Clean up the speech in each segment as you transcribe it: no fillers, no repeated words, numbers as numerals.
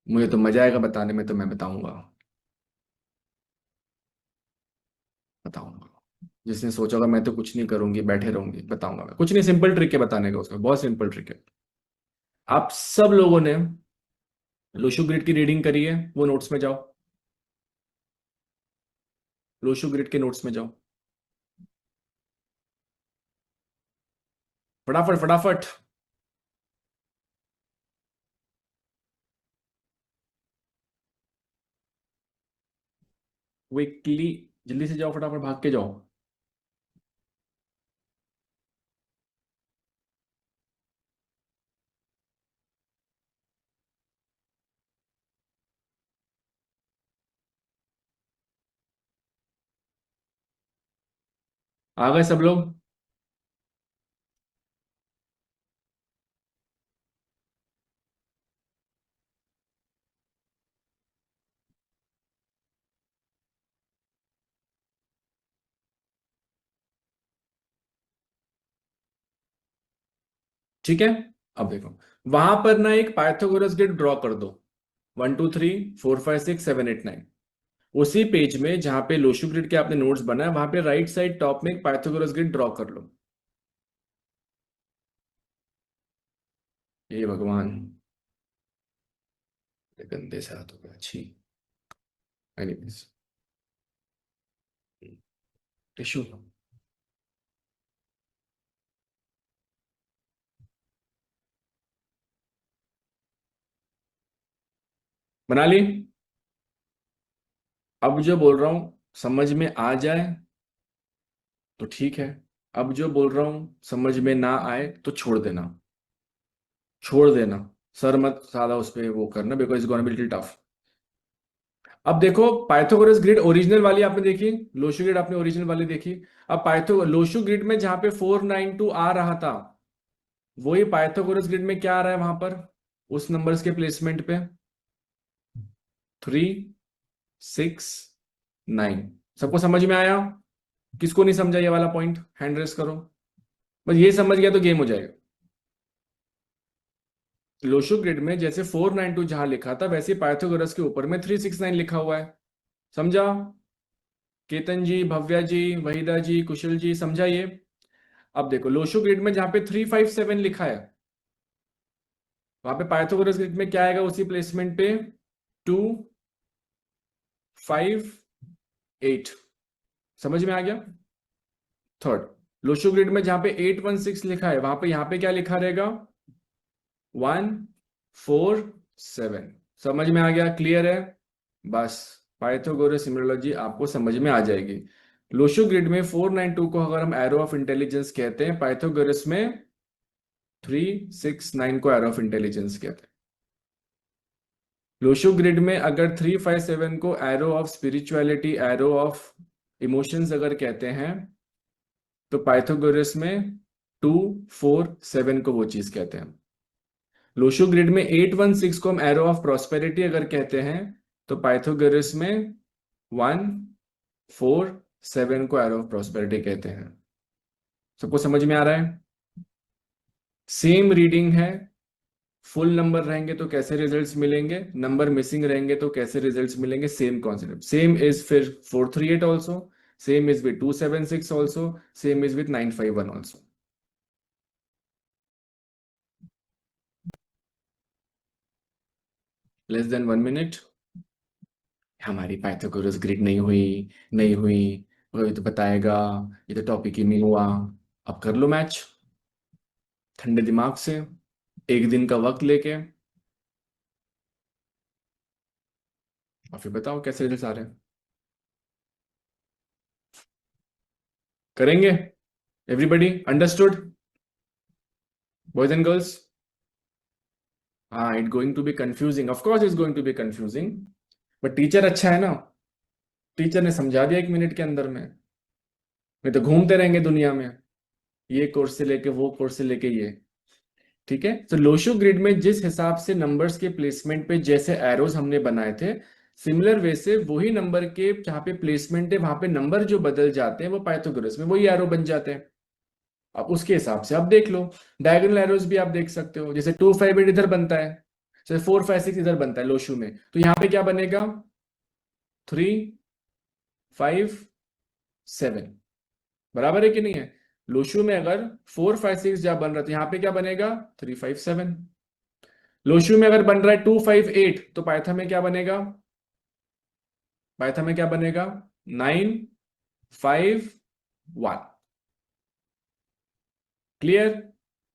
मुझे तो मजा आएगा बताने में, तो मैं बताऊंगा। बताऊंगा। जिसने सोचा होगा मैं तो कुछ नहीं करूंगी, बैठे रहूंगी, बताऊंगा मैं। कुछ नहीं, सिंपल ट्रिक है बताने का, उसका बहुत सिंपल ट्रिक है। आप सब लोगों ने लोशू ग्रिड की रीडिंग करी है, वो नोट्स में जाओ। लोशू ग्रिड के नोट्स में जाओ, फटाफट फटाफट। क्विकली, जल्दी से जाओ, फटाफट भाग के जाओ। आ गए सब लोग? ठीक है। अब देखो, वहां पर ना एक पाइथागोरस ग्रिड ड्रॉ कर दो। 1 2 3 4 5 6 7 8 9। उसी पेज में जहां पे लोशू ग्रिड के आपने नोट्स बनाया, वहां पे राइट साइड टॉप में एक पाइथागोरस ग्रिड ड्रॉ कर लो। ये भगवान, ये गंदे से हाथों पे अच्छी। एनीवेज, टिश्यू बना ली। अब जो बोल रहा हूं समझ में आ जाए तो ठीक है। अब जो बोल रहा हूं समझ में ना आए तो छोड़ देना। छोड़ देना। सर मत ज्यादा उस पर वो करना, because it's gonna be little tough. अब देखो, पाइथागोरस ग्रिड ओरिजिनल वाली आपने देखी, लोशू ग्रिड आपने ओरिजिनल वाली देखी। अब पाइथो लोशू ग्रिड में जहां पे 492 आ रहा था, वही पाइथागोरस ग्रिड में क्या आ रहा है वहां पर, उस नंबर्स के प्लेसमेंट पे? 3 6 9। सबको समझ में आया? किसको नहीं समझा ये वाला पॉइंट, हैंड रेस करो। बस ये समझ गया तो गेम हो जाएगा। लोशो ग्रिड में जैसे 492 जहां लिखा था, वैसे पाइथागोरस के ऊपर में 369 लिखा हुआ है। समझा? केतन जी, भव्या जी, वहीदा जी, कुशल जी, समझा ये? अब देखो, लोशो ग्रिड में जहां पे 357 लिखा है, वहां पे पाइथागोरस ग्रिड में क्या आएगा उसी प्लेसमेंट पे? 2 5 8। समझ में आ गया? थर्ड, लोशो ग्रिड में जहां पे 816 लिखा है, वहां पे यहां पे क्या लिखा रहेगा? 1 4 7। समझ में आ गया? क्लियर है? बस, पाइथागोरस सिमिलॉजी आपको समझ में आ जाएगी। लोशो ग्रिड में 492 को अगर हम एरो ऑफ इंटेलिजेंस कहते हैं, पाइथागोरस में 369 को एरो ऑफ इंटेलिजेंस कहते हैं। लोशो ग्रिड में अगर 357 को arrow of spirituality, arrow of emotions अगर कहते हैं, तो पाइथागोरस में 2 4 7 को वो चीज कहते हैं। लोशो ग्रिड में 816 को हम एरो ऑफ प्रॉस्पेरिटी अगर कहते हैं, तो पाइथागोरस में 1 4 7 को एरो ऑफ प्रॉस्पेरिटी कहते हैं। सबको समझ में आ रहा है? सेम रीडिंग है। फुल नंबर रहेंगे तो कैसे रिजल्ट्स मिलेंगे, नंबर मिसिंग रहेंगे तो कैसे रिजल्ट्स मिलेंगे, सेम कॉन्सेप्ट। सेम इज फिर 438 also, same is with 276 also, same is with 951 also. Less than 1 minute. हमारी पाइथागोरस ग्रिड नहीं हुई, नहीं हुई, वो तो बताएगा, ये तो टॉपिक ही नहीं हुआ। अब कर लो मैच, ठंडे दिमाग से, एक दिन का वक्त लेके, और फिर बताओ कैसे रिजल्ट आ रहे हैं। करेंगे? Everybody understood? Boys and girls? हाँ, it going to be confusing, of course is going to be confusing, but teacher अच्छा है ना। टीचर ने समझा दिया 1 मिनट के अंदर में। नहीं तो घूमते रहेंगे दुनिया में, ये कोर्स से लेके वो कोर्स से लेके ये। ठीक है, तो लोशो ग्रिड में जिस हिसाब से नंबर्स के प्लेसमेंट पे जैसे एरोज हमने बनाए थे, सिमिलर वे से वही नंबर के जहाँ पे प्लेसमेंट है, वहां पे नंबर जो बदल जाते हैं वो पाइथागोरस में वही एरो बन जाते हैं। अब उसके हिसाब से आप देख लो, डायगोनल एरोज भी आप देख सकते हो, जैसे 2 5 8 इधर बनता है, तो 4 5 6 इधर बनता है लोशु में, तो यहाँ पे क्या बनेगा? 3 5 7, बराबर है कि नहीं है? लोशु में अगर 4 5 6 जब बन रहा है तो यहाँ पे क्या बनेगा? 3 5 7। लोशु में अगर बन रहा है 2 5 8, तो पाइथन में क्या बनेगा? पाइथन में क्या बनेगा? 9 5 1। क्लियर?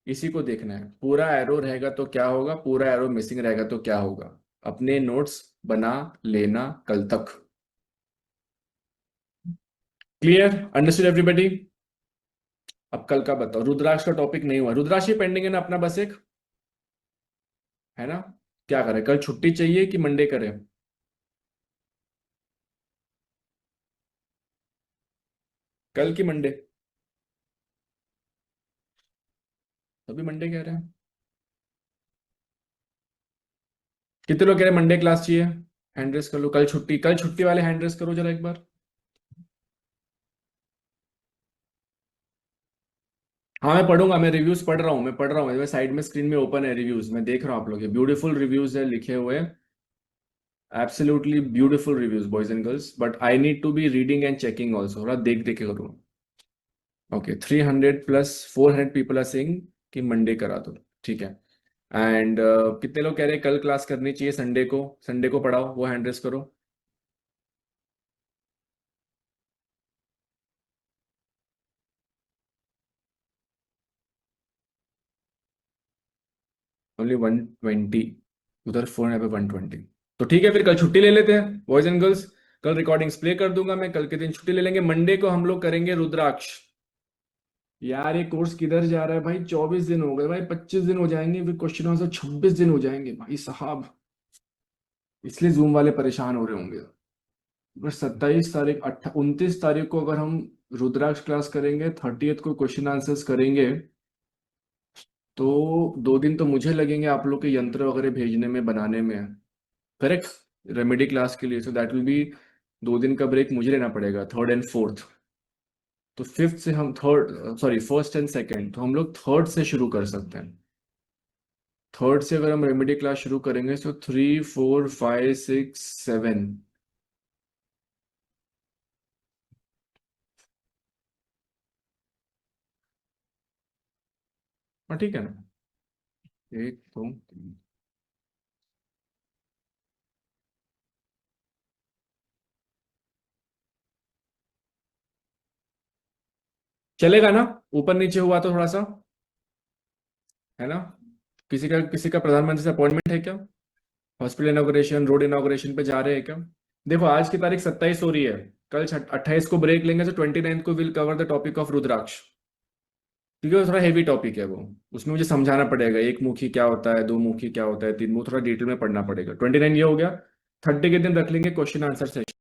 इसी को देखना है। पूरा एरो रहेगा तो क्या होगा, पूरा एरो मिसिंग रहेगा तो क्या होगा। अपने नोट्स बना लेना कल तक। क्लियर? Understood everybody? अब कल का बताओ। रुद्राक्ष का टॉपिक नहीं हुआ, रुद्राक्ष ही पेंडिंग है ना अपना, बस एक है ना। क्या करें, कल छुट्टी चाहिए कि मंडे करें? कल की मंडे? अभी मंडे कह रहे हैं। कितने लोग कह रहे हैं मंडे क्लास चाहिए? हैंड रेस कर लो। कल छुट्टी, कल छुट्टी वाले हैंड रेस करो जरा एक बार। हाँ मैं पढ़ूंगा, मैं रिव्यूज पढ़ रहा हूँ, मैं पढ़ रहा हूँ, साइड में स्क्रीन में ओपन है रिव्यूज, मैं देख रहा हूँ आप लोग, ये ब्यूटीफुल रिव्यूज है लिखे हुए। Absolutely beautiful reviews boys and girls, but I need to be reading and checking also, थोड़ा देख देख के करूँ। ओके, 300 + 400 पीपल आर सेइंग कि मंडे करा दो। ठीक है। एंड कितने लोग कह रहे हैं कल क्लास करनी चाहिए संडे को? संडे को पढ़ाओ, वो हैंड रेस करो। ओनली 120, उधर फोन है पे 120। तो ठीक है, फिर कल छुट्टी ले लेते हैं बॉयज एंड गर्ल्स। कल रिकॉर्डिंग्स प्ले कर दूंगा मैं, कल के दिन छुट्टी ले लेंगे। मंडे को हम लोग करेंगे रुद्राक्ष। यार ये कोर्स किधर जा रहा है भाई, 24 दिन हो गए भाई, 25 दिन हो जाएंगे, फिर क्वेश्चन आंसर 26 दिन हो जाएंगे भाई साहब। इसलिए जूम वाले परेशान हो रहे होंगे। बस 27 तारीख, 29 तारीख को अगर हम रुद्राक्ष क्लास करेंगे, 30th को क्वेश्चन आंसर्स करेंगे, तो 2 दिन तो मुझे लगेंगे आप लोग के यंत्र वगैरह भेजने में, बनाने में। करेक्ट? रेमेडी क्लास के लिए, सो दैट विल बी 2 दिन का ब्रेक मुझे लेना पड़ेगा, 3rd and 4th। तो 5th से हम third, sorry 1st and 2nd, तो हम लोग 3rd से शुरू कर सकते हैं। 3rd से अगर हम रेमेडी क्लास शुरू करेंगे तो 3 4 5 6 7। हाँ ठीक है ना। 1 2 3। चलेगा ना? ऊपर नीचे हुआ तो थोड़ा सा, है ना। किसी का प्रधानमंत्री से अपॉइंटमेंट है क्या? हॉस्पिटल इनॉग्रेशन, रोड इनॉग्रेशन पे जा रहे हैं क्या? देखो आज की तारीख 27 हो रही है, कल 28 को ब्रेक लेंगे, तो 29 को will cover the topic of rudraksha. क्योंकि वो थोड़ा हेवी टॉपिक है वो, उसमें मुझे समझाना पड़ेगा एक मुखी क्या होता है, 2 मुखी क्या होता है, 3 मुखी, थोड़ा डिटेल में पढ़ना पड़ेगा। 29 ये हो गया। 30 के दिन रख लेंगे क्वेश्चन आंसर सेशन।